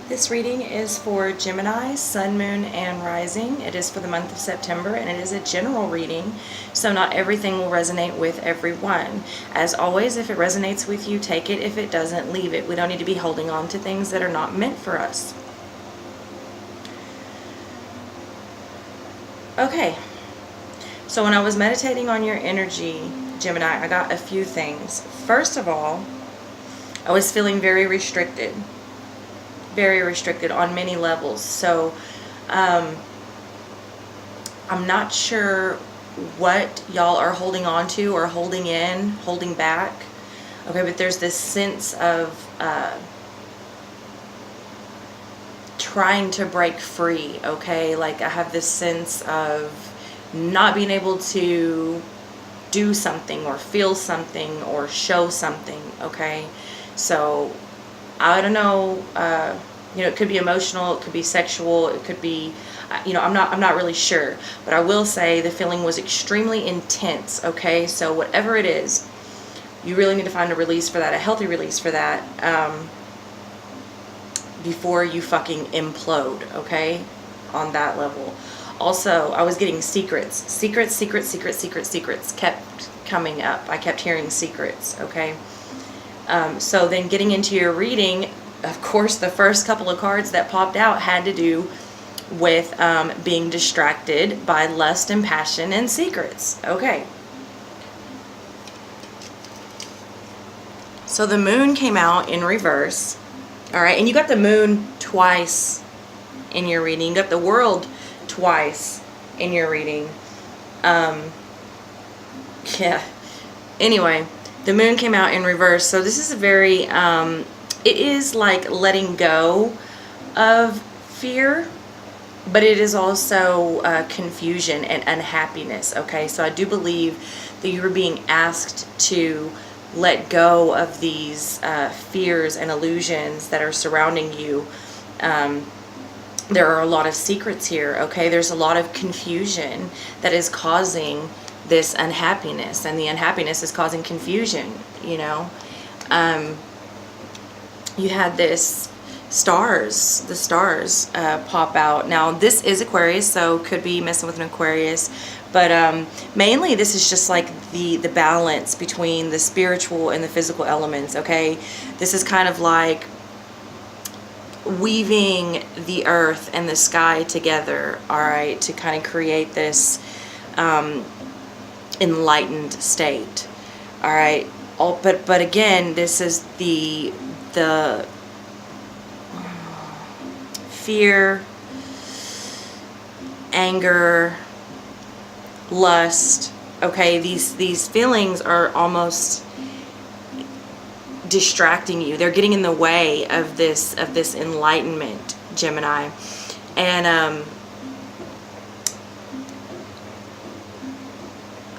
This reading is for Gemini, Sun, Moon, and Rising. It is for the month of September, and it is a general reading, so not everything will resonate with everyone. As always, if it resonates with you, take it. If it doesn't, leave it. We don't need to be holding on to things that are not meant for us. Okay, so when I was meditating on your energy, Gemini, I got a few things. First of all, I was feeling very restricted on many levels. So I'm not sure what y'all are holding on to or holding in, holding back. Okay, but there's this sense of trying to break free. Okay, like I have this sense of not being able to do something or feel something or show something. Okay, so I don't know, it could be emotional, it could be sexual, it could be, I'm not really sure, but I will say the feeling was extremely intense. Okay, so whatever it is, you really need to find a release for that, a healthy release for that, before you fucking implode. Okay, on that level. Also, I was getting secrets kept coming up. I kept hearing secrets. Okay. So then getting into your reading, of course, the first couple of cards that popped out had to do with being distracted by lust and passion and secrets. Okay. So the moon came out in reverse. All right. And you got the moon twice in your reading. You got the world twice in your reading. Yeah. Anyway. The moon came out in reverse, so this is a very, it is like letting go of fear, but it is also confusion and unhappiness. Okay, so I do believe that you were being asked to let go of these fears and illusions that are surrounding you. There are a lot of secrets here. Okay, there's a lot of confusion that is causing this unhappiness, and the unhappiness is causing confusion. You had this the stars pop out. Now this is Aquarius, so could be messing with an Aquarius, but mainly this is just like the balance between the spiritual and the physical elements. Okay, this is kind of like weaving the earth and the sky together, all right, to kind of create this enlightened state. All right, but again, this is the fear, anger, lust. Okay, these feelings are almost distracting you. They're getting in the way of this enlightenment, Gemini. And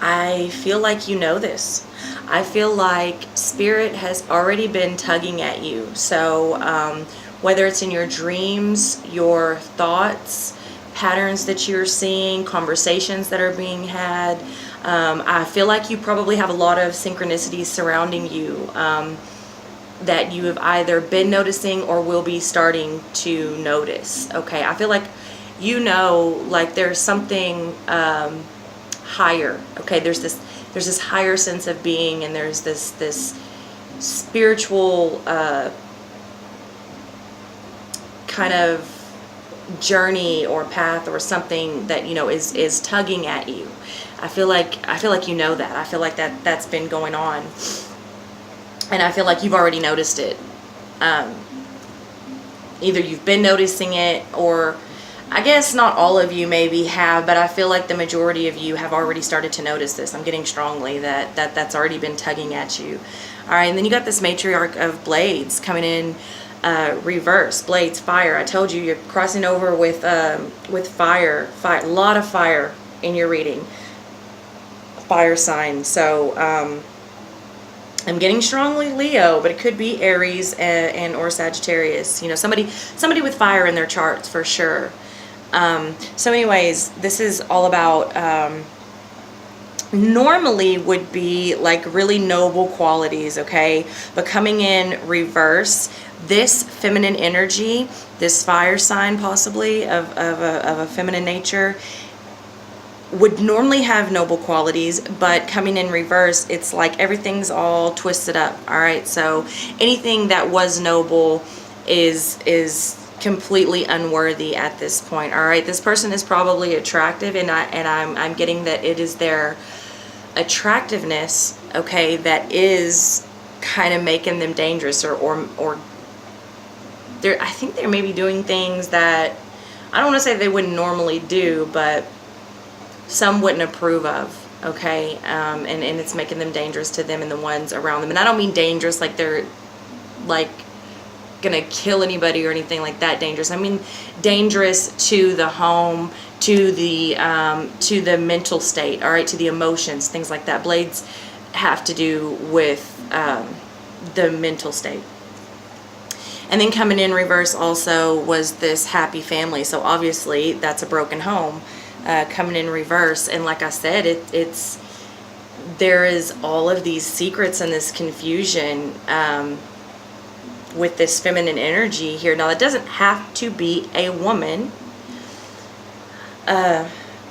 I feel like you know this. I feel like Spirit has already been tugging at you. So whether it's in your dreams, your thoughts, patterns that you're seeing, conversations that are being had, I feel like you probably have a lot of synchronicities surrounding you that you have either been noticing or will be starting to notice. Okay, I feel like like there's something higher. Okay, there's this higher sense of being, and there's this spiritual kind of journey or path or something that is tugging at you. I feel like you know that. I feel like that's been going on, and I feel like you've already noticed it. Either you've been noticing it, or I guess not all of you maybe have, but I feel like the majority of you have already started to notice this. I'm getting strongly that's already been tugging at you. All right, and then you got this matriarch of blades coming in reverse. Blades, fire. I told you, you're crossing over with fire. A lot of fire in your reading. Fire sign. So I'm getting strongly Leo, but it could be Aries and or Sagittarius. Somebody with fire in their charts for sure. So anyways, this is all about normally would be like really noble qualities, okay? But coming in reverse, this feminine energy, this fire sign possibly of a feminine nature, would normally have noble qualities, but coming in reverse, it's like everything's all twisted up. All right, so anything that was noble is completely unworthy at this point. All right, this person is probably attractive, and I'm getting that it is their attractiveness, okay, that is kind of making them dangerous, or they're, I think they're maybe doing things that I don't want to say they wouldn't normally do, but some wouldn't approve of, okay? And it's making them dangerous to them and the ones around them. And I don't mean dangerous like they're like gonna kill anybody or anything like that dangerous. I mean dangerous to the home, to the mental state, all right, to the emotions, things like that. Blades have to do with the mental state. And then coming in reverse also was this happy family. So obviously that's a broken home. Coming in reverse, and like I said, it's there is all of these secrets and this confusion with this feminine energy here. Now, it doesn't have to be a woman.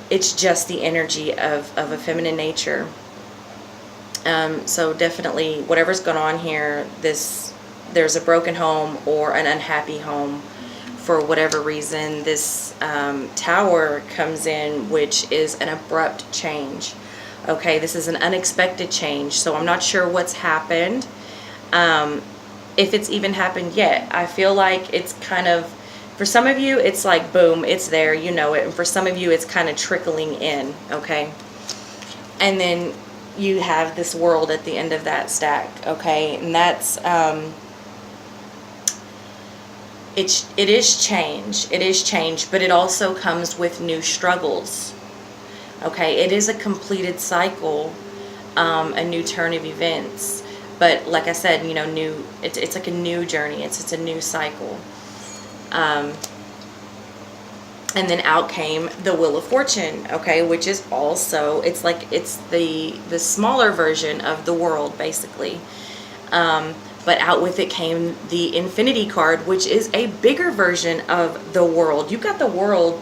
It's just the energy of a feminine nature. So definitely, whatever's going on here, there's a broken home or an unhappy home. For whatever reason, this tower comes in, which is an abrupt change. Okay, this is an unexpected change, so I'm not sure what's happened, if it's even happened yet. I feel like it's kind of, for some of you, it's like, boom, it's there, you know it, and for some of you, it's kind of trickling in, okay? And then you have this world at the end of that stack, okay? And that's... It is change, but it also comes with new struggles. Okay, it is a completed cycle, a new turn of events. But like I said, you know, it's like a new journey. It's a new cycle. And then out came the Wheel of Fortune, okay, which is also, it's like it's the smaller version of the world, basically. But out with it came the Infinity card, which is a bigger version of the world. You've got the world,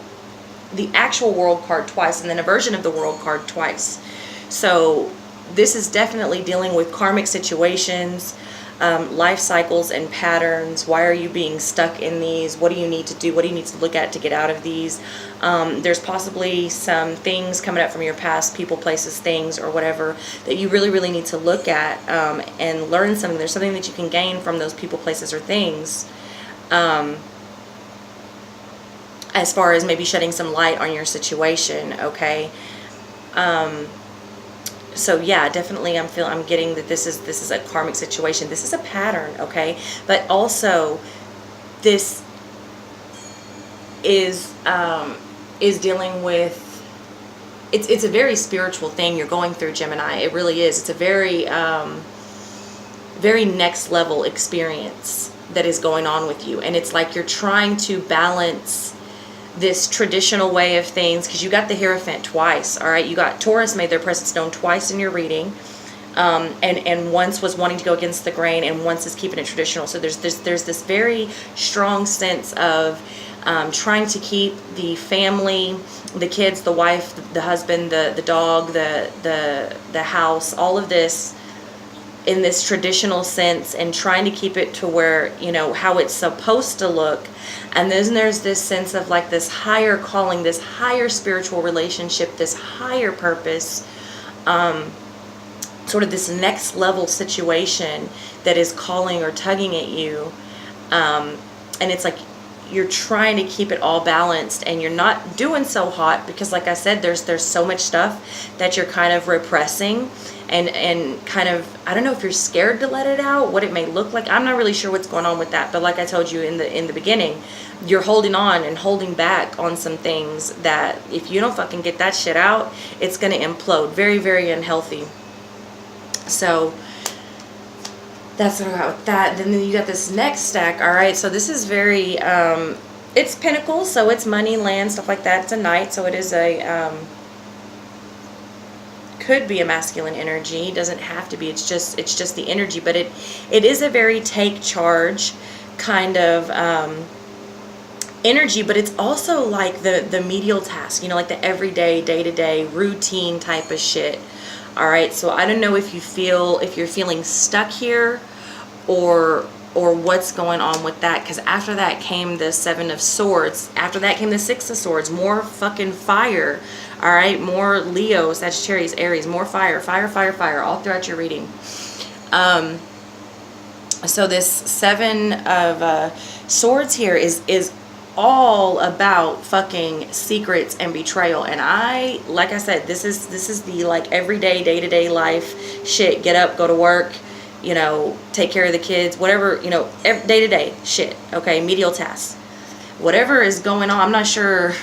the actual world card twice, and then a version of the world card twice. So this is definitely dealing with karmic situations, life cycles and patterns. Why are you being stuck in these? What do you need to do? What do you need to look at to get out of these? There's possibly some things coming up from your past, people, places, things, or whatever, that you really, really need to look at and learn something. There's something that you can gain from those people, places, or things. As far as maybe shedding some light on your situation, okay? So yeah, definitely I'm getting that this is a karmic situation. This is a pattern, okay? But also this is dealing with, it's a very spiritual thing you're going through, Gemini. It really is. It's a very very next level experience that is going on with you, and it's like you're trying to balance this traditional way of things, because you got the Hierophant twice, all right? You got Taurus made their presence known twice in your reading, and once was wanting to go against the grain, and once is keeping it traditional. So there's this very strong sense of trying to keep the family, the kids, the wife, the husband, the dog, the house, all of this in this traditional sense, and trying to keep it to where, you know, how it's supposed to look. And then there's this sense of like this higher calling, this higher spiritual relationship, this higher purpose, sort of this next level situation that is calling or tugging at you. And it's like you're trying to keep it all balanced, and you're not doing so hot because, like I said, there's so much stuff that you're kind of repressing, and kind of, I don't know if you're scared to let it out, what it may look like. I'm not really sure what's going on with that, but like I told you in the beginning, you're holding on and holding back on some things that if you don't fucking get that shit out, it's going to implode. Very, very unhealthy. So that's what I got with that. Then you got this next stack. All right, so this is very, it's pentacles, so it's money, land, stuff like that. It's a knight, so it is a could be a masculine energy. It doesn't have to be. It's just the energy, but it is a very take charge kind of energy, but it's also like the medial task, you know, like the everyday, day-to-day routine type of shit. All right, so I don't know if you're feeling stuck here or what's going on with that, because after that came the Seven of Swords. After that came the Six of Swords. More fucking fire. All right, more Leo, Sagittarius, Aries, more fire, fire, fire, fire, all throughout your reading. So this Seven of Swords here is all about fucking secrets and betrayal. And like I said, this is the like everyday, day-to-day life shit. Get up, go to work, you know, take care of the kids, whatever, you know, day-to-day shit, okay, medial tasks. Whatever is going on, I'm not sure,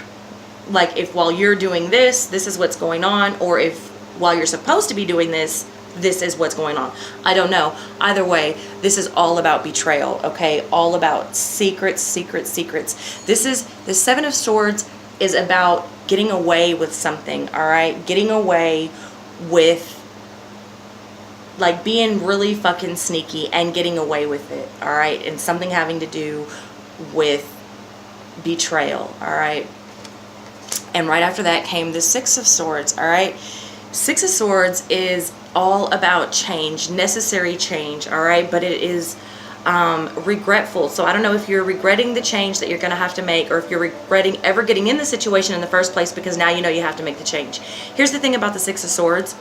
like, if while you're doing this is what's going on, or if while you're supposed to be doing this is what's going on. I don't know. Either way, this is all about betrayal, okay? All about secrets, secrets, secrets. This is, the Seven of Swords is about getting away with something, all right? Getting away with, like, being really fucking sneaky and getting away with it, all right? And something having to do with betrayal, all right? And right after that came the Six of Swords, all right? Six of Swords is all about change, necessary change, all right? But it is regretful. So I don't know if you're regretting the change that you're going to have to make, or if you're regretting ever getting in the situation in the first place, because now you know you have to make the change. Here's the thing about the Six of Swords.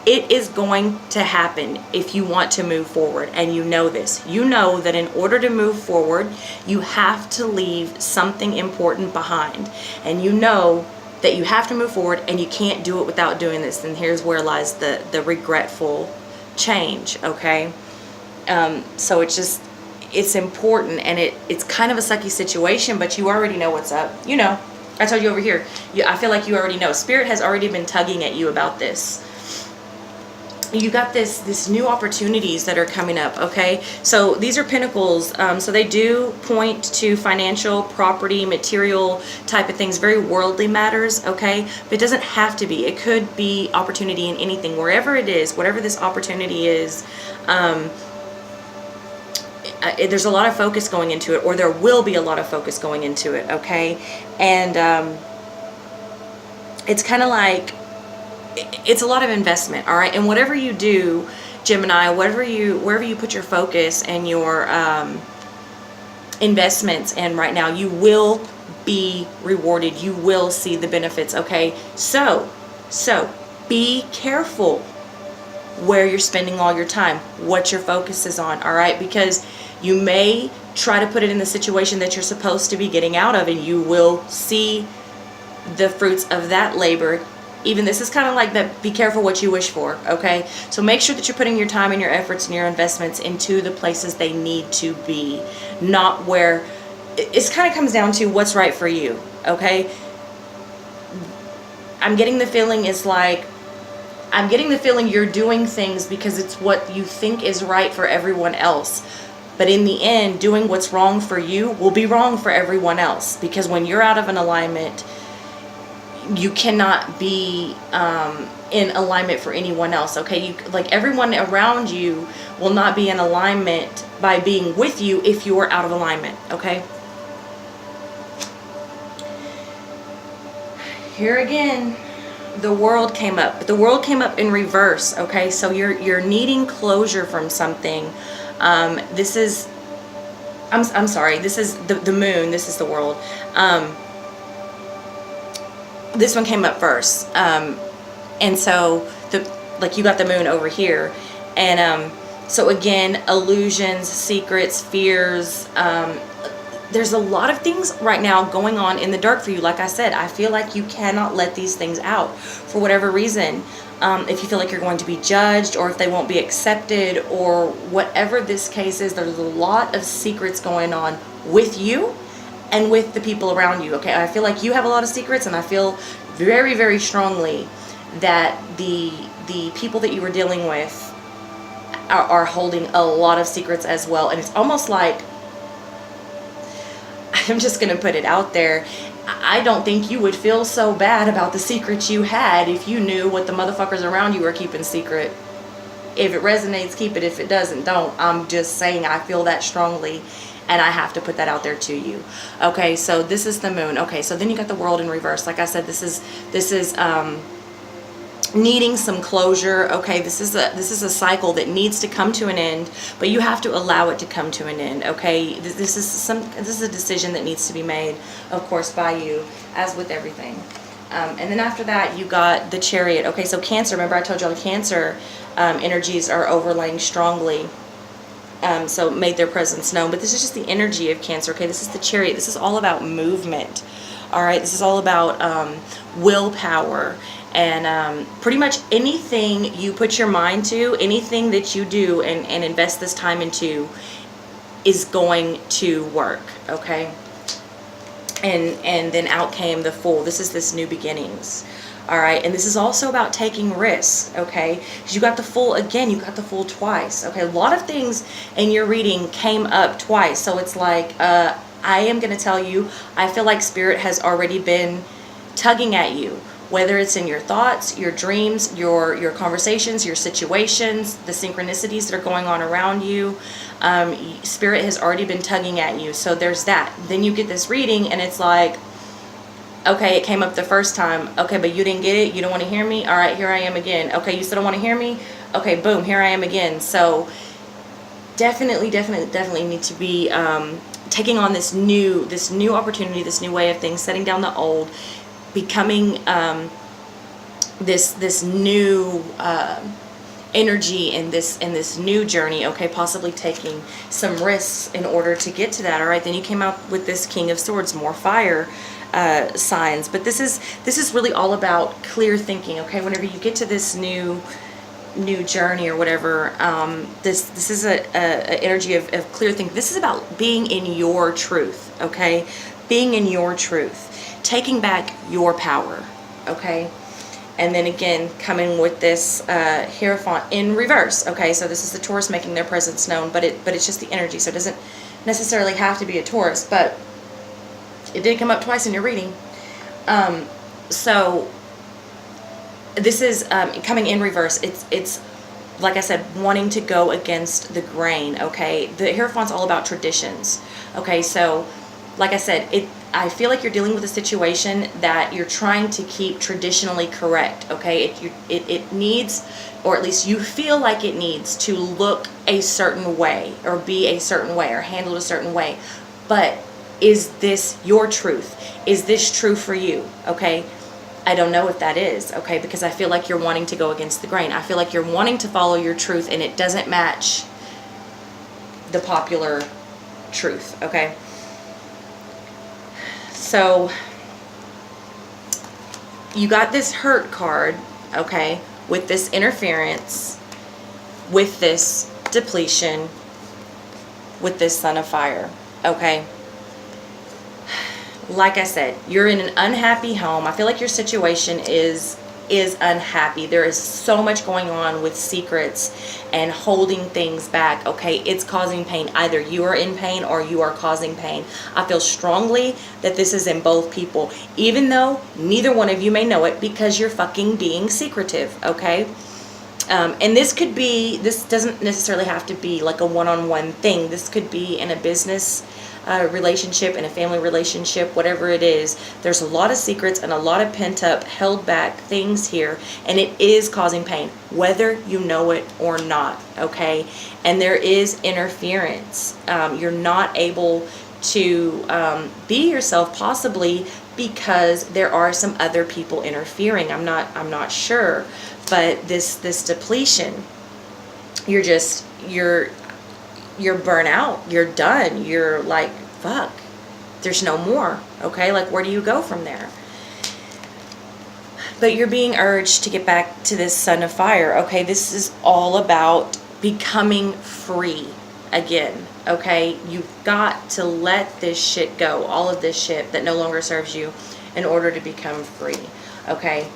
It is going to happen if you want to move forward, and you know this. You know that in order to move forward, you have to leave something important behind. And you know that you have to move forward, and you can't do it without doing this. And here's where lies the regretful change, okay? So it's important, and it's kind of a sucky situation, but you already know what's up. You know, I told you over here. I feel like you already know. Spirit has already been tugging at you about this. You got this new opportunities that are coming up, okay? So these are pentacles, so they do point to financial, property, material type of things, very worldly matters, okay? But it doesn't have to be. It could be opportunity in anything, wherever it is, whatever this opportunity is. There's a lot of focus going into it, or there will be a lot of focus going into it, okay? And it's kind of like, it's a lot of investment, all right? And whatever you do, Gemini, wherever you put your focus and your investments in right now, you will be rewarded. You will see the benefits, okay? So be careful where you're spending all your time, what your focus is on, all right? Because you may try to put it in the situation that you're supposed to be getting out of, and you will see the fruits of that labor. Even this is kind of like that, be careful what you wish for, okay? So make sure that you're putting your time and your efforts and your investments into the places they need to be, not where, it kind of comes down to what's right for you, okay? I'm getting the feeling you're doing things because it's what you think is right for everyone else. But in the end, doing what's wrong for you will be wrong for everyone else, because when you're out of an alignment, you cannot be in alignment for anyone else, okay? Like everyone around you will not be in alignment by being with you if you are out of alignment, okay? Here again, the World came up, but the World came up in reverse, okay? So you're needing closure from something. This is, I'm sorry, this is the Moon, this is the World. This one came up first, and so you got the Moon over here, and so again, illusions, secrets, fears. There's a lot of things right now going on in the dark for you. Like I said, I feel like you cannot let these things out for whatever reason. If you feel like you're going to be judged, or if they won't be accepted, or whatever this case is, there's a lot of secrets going on with you and with the people around you, okay? I feel like you have a lot of secrets, and I feel very, very strongly that the people that you were dealing with are holding a lot of secrets as well. And it's almost like, I'm just going to put it out there, I don't think you would feel so bad about the secrets you had if you knew what the motherfuckers around you were keeping secret. If it resonates, keep it. If it doesn't, don't. I'm just saying I feel that strongly, and I have to put that out there to you. Okay, so this is the moon. Okay, so then you got the world in reverse. Like I said, this is needing some closure. Okay, this is a cycle that needs to come to an end, but you have to allow it to come to an end. Okay, this is a decision that needs to be made, of course, by you, as with everything. And then after that, you got the Chariot. Okay, so Cancer. Remember I told y'all Cancer energies are overlaying strongly. So made their presence known. But this is just the energy of Cancer. Okay, this is the Chariot. This is all about movement. All right, this is all about willpower. And pretty much anything you put your mind to, anything that you do and invest this time into is going to work. Okay. And then out came the Fool. This is this new beginnings. All right, and this is also about taking risks, okay? Because you got the Fool again, you got the Fool twice, okay? A lot of things in your reading came up twice, so it's like, I am going to tell you, I feel like Spirit has already been tugging at you, whether it's in your thoughts, your dreams, your conversations, your situations, the synchronicities that are going on around you. Spirit has already been tugging at you, so there's that. Then you get this reading, and it's like, okay, it came up the first time. Okay, but you didn't get it. You don't want to hear me? All right, here I am again. Okay, you still don't want to hear me? Okay, boom, here I am again. So definitely need to be taking on this new opportunity, this new way of things, setting down the old, becoming this new energy in this new journey. Okay, possibly taking some risks in order to get to that. All right, then you came out with this King of Swords, more fire signs, but this is really all about clear thinking. Okay, whenever you get to this new journey or whatever, this is a energy of clear thinking. This is about being in your truth. Okay, being in your truth, taking back your power. Okay, and then again coming with this Hierophant in reverse. Okay, so this is the Taurus making their presence known, but it's just the energy, so it doesn't necessarily have to be a Taurus, but it did come up twice in your reading. So this is coming in reverse. It's like I said, wanting to go against the grain. Okay, the Hierophant's all about traditions. Okay, so like I said, I feel like you're dealing with a situation that you're trying to keep traditionally correct. Okay, it needs, or at least you feel like it needs to look a certain way or be a certain way or handled a certain way, but is this your truth? Is this true for you? Okay, I don't know if that is, okay, because I feel like you're wanting to go against the grain. I feel like you're wanting to follow your truth and it doesn't match the popular truth. Okay, so you got this Hurt card, okay, with this interference, with this depletion, with this Sun of Fire. Okay, like I said, you're in an unhappy home. I feel like your situation is unhappy. There is so much going on with secrets and holding things back. Okay, it's causing pain. Either you are in pain or you are causing pain. I feel strongly that this is in both people, even though neither one of you may know it because you're fucking being secretive. Okay, and this doesn't necessarily have to be like a one-on-one thing. This could be in a business relationship, in a family relationship, whatever it is. There's a lot of secrets and a lot of pent up, held back things here, and it is causing pain, whether you know it or not. Okay, and there is interference. You're not able to be yourself, possibly because there are some other people interfering. I'm not sure, but this depletion, you're burnt out, you're done, you're like, fuck, there's no more. Okay, like where do you go from there? But you're being urged to get back to this Sun of Fire. Okay, this is all about becoming free again. Okay, you've got to let this shit go, all of this shit that no longer serves you, in order to become free. Okay,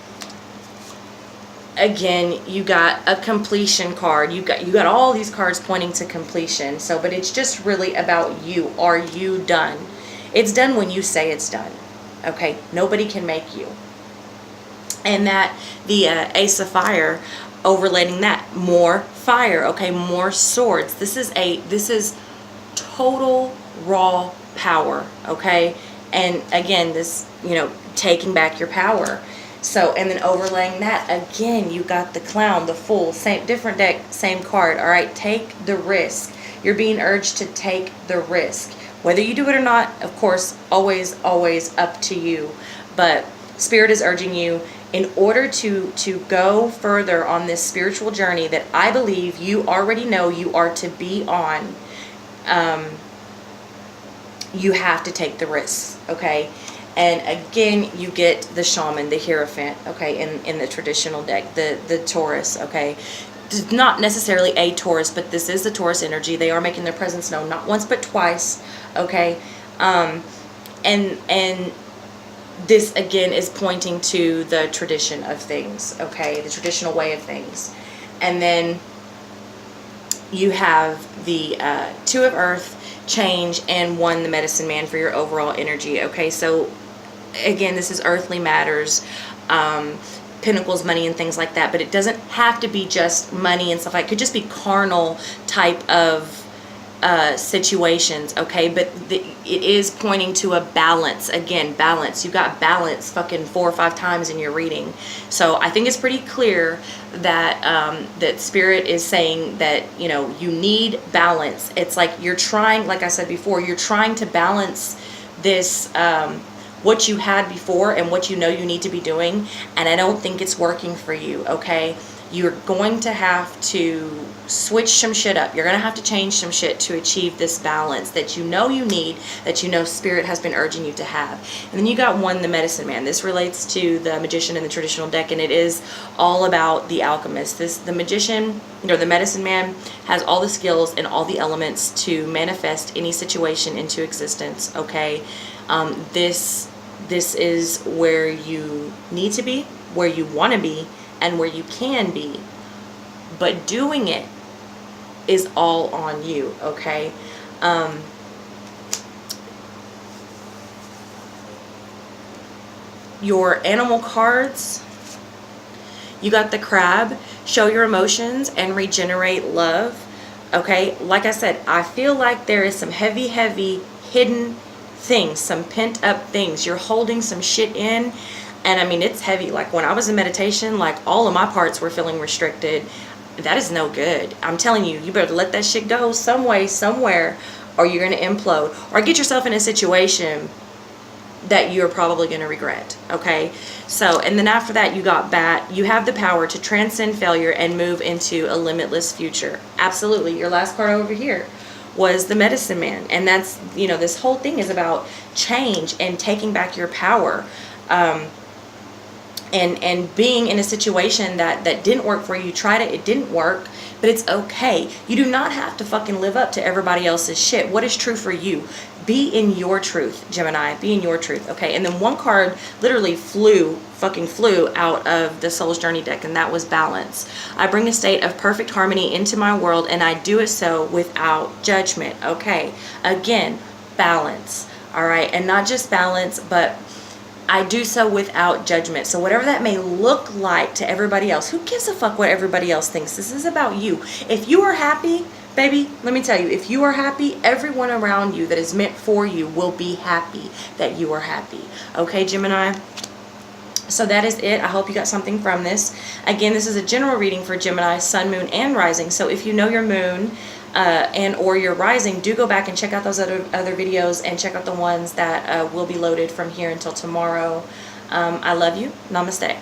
again, you got a completion card. You got all these cards pointing to completion. So, but it's just really about you. Are you done? It's done when you say it's done. Okay, nobody can make you. And that the Ace of Fire overlaying that, more fire. Okay, more swords. This is total raw power. Okay, and again, this, you know, taking back your power. So, and then overlaying that again, you got the Clown, the Fool, same, different deck, same card. All right, take the risk. You're being urged to take the risk, whether you do it or not. Of course, always up to you, but Spirit is urging you, in order to go further on this spiritual journey that I believe you already know you are to be on. You have to take the risks. Okay. And again, you get the Shaman, the Hierophant, okay, in the traditional deck, the Taurus, okay. Not necessarily a Taurus, but this is the Taurus energy. They are making their presence known, not once but twice, okay. And this again is pointing to the tradition of things, okay, the traditional way of things. And then you have the Two of Earth, Change, and One, the Medicine Man, for your overall energy, okay. So again, this is earthly matters, Pentacles, money, and things like that, but it doesn't have to be just money and stuff like that. It could just be carnal type of situations, okay. But it is pointing to a balance. Again, balance. You got balance fucking 4 or 5 times in your reading. So I think it's pretty clear that that Spirit is saying that, you know, you need balance. It's like you're trying, like I said before, you're trying to balance this what you had before and what you know you need to be doing, and I don't think it's working for you, okay. You're going to have to switch some shit up. You're going to have to change some shit to achieve this balance that you know you need, that you know Spirit has been urging you to have. And then you got One, the Medicine Man. This relates to the Magician in the traditional deck, and it is all about the alchemist. The Magician, or the Medicine Man, has all the skills and all the elements to manifest any situation into existence, okay. This is where you need to be, where you want to be, and where you can be, but doing it is all on you, okay. Your animal cards, you got the Crab, show your emotions and regenerate love, okay. Like I said, I feel like there is some heavy hidden things, some pent up things. You're holding some shit in. And I mean, it's heavy. Like when I was in meditation, like all of my parts were feeling restricted. That is no good. I'm telling you, you better let that shit go some way, somewhere, or you're going to implode or get yourself in a situation that you're probably going to regret. Okay. So, and then after that, you got Bat. You have the power to transcend failure and move into a limitless future. Absolutely. Your last card over here was the Medicine Man. And that's, you know, this whole thing is about change and taking back your power. And being in a situation that didn't work for you. You tried it didn't work, but it's okay. You do not have to fucking live up to everybody else's shit. What is true for you? Be in your truth, Gemini. Be in your truth, okay? And then one card literally flew out of the Soul's Journey deck, and that was Balance. I bring a state of perfect harmony into my world, and I do it so without judgment, okay? Again, balance, all right? And not just balance, but I do so without judgment. So whatever that may look like to everybody else, who gives a fuck what everybody else thinks? This is about you. If you are happy, baby, let me tell you, if you are happy, everyone around you that is meant for you will be happy that you are happy. Okay, Gemini? So that is it. I hope you got something from this. Again, this is a general reading for Gemini, Sun, Moon, and Rising. So if you know your Moon and or your Rising, do go back and check out those other videos and check out the ones that will be loaded from here until tomorrow. I love you. Namaste.